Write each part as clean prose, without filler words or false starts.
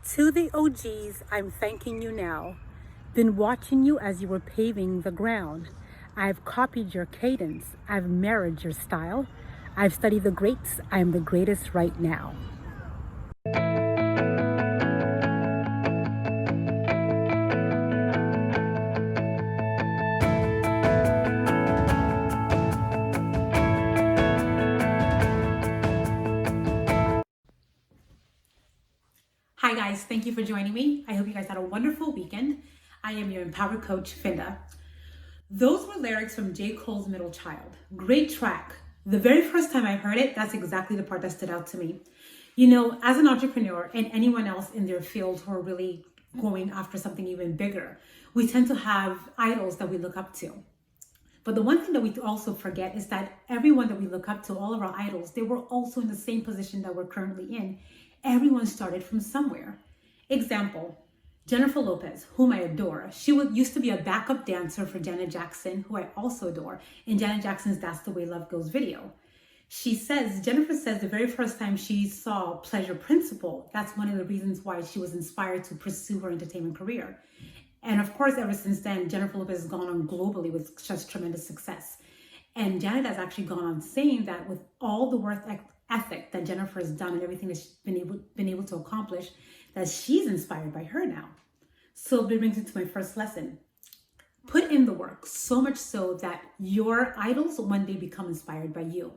To the OGs, I'm thanking you now. Been watching you as you were paving the ground. I've copied your cadence. I've married your style. I've studied the greats. I am the greatest right now. Hi guys, thank you for joining me. I hope you guys had a wonderful weekend. I am your empowered coach, Finda. Those were lyrics from J. Cole's Middle Child. Great track. The very first time I heard it, that's exactly the part that stood out to me. You know, as an entrepreneur and anyone else in their field who are really going after something even bigger, we tend to have idols that we look up to. But the one thing that we also forget is that everyone that we look up to, all of our idols, they were also in the same position that we're currently in. Everyone started from somewhere. Example, Jennifer Lopez, whom I adore. She used to be a backup dancer for Janet Jackson, who I also adore, in Janet Jackson's That's the Way Love Goes video. Jennifer says the very first time she saw Pleasure Principle, that's one of the reasons why she was inspired to pursue her entertainment career. And of course, ever since then, Jennifer Lopez has gone on globally with such tremendous success. And Janet has actually gone on saying that with all the work ethic that Jennifer has done and everything that she's been able to accomplish, that she's inspired by her now. So it brings me to my first lesson. Put in the work, so much so that your idols one day become inspired by you.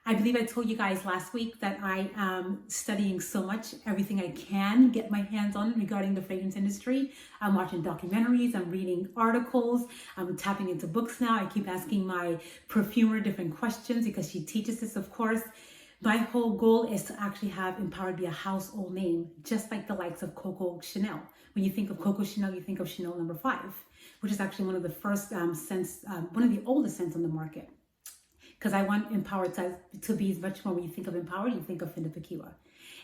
I believe I told you guys last week that I am studying so much, everything I can get my hands on regarding the fragrance industry. I'm watching documentaries, I'm reading articles, I'm tapping into books now. I keep asking my perfumer different questions because she teaches this, of course. My whole goal is to actually have Empowered be a household name, just like the likes of Coco Chanel. When you think of Coco Chanel, you think of Chanel No. 5, which is actually one of the first scents, one of the oldest scents on the market. Because I want Empowered to be much more, when you think of Empowered, you think of Finda Kpakiwa.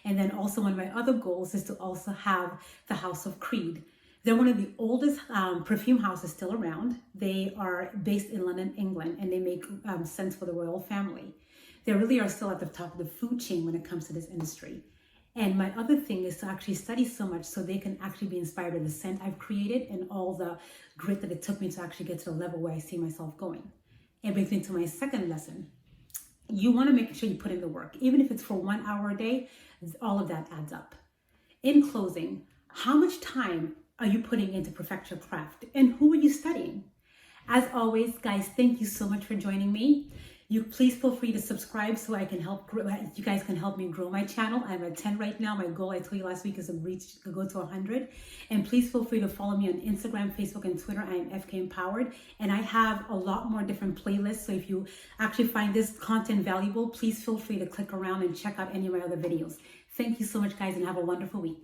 And then also one of my other goals is to also have the House of Creed. They're one of the oldest perfume houses still around. They are based in London, England, and they make scents for the royal family. They really are still at the top of the food chain when it comes to this industry. And my other thing is to actually study so much so they can actually be inspired by the scent I've created and all the grit that it took me to actually get to the level where I see myself going. It brings me to my second lesson. You want to make sure you put in the work. Even if it's for 1 hour a day, all of that adds up. In closing, how much time are you putting in to perfect your craft? And who are you studying? As always, guys, thank you so much for joining me. You please feel free to subscribe so I can help grow. You guys can help me grow my channel. I'm at 10 right now. My goal, I told you last week, is to go to 100. And please feel free to follow me on Instagram, Facebook, and Twitter. I am FK Empowered. And I have a lot more different playlists. So if you actually find this content valuable, please feel free to click around and check out any of my other videos. Thank you so much, guys, and have a wonderful week.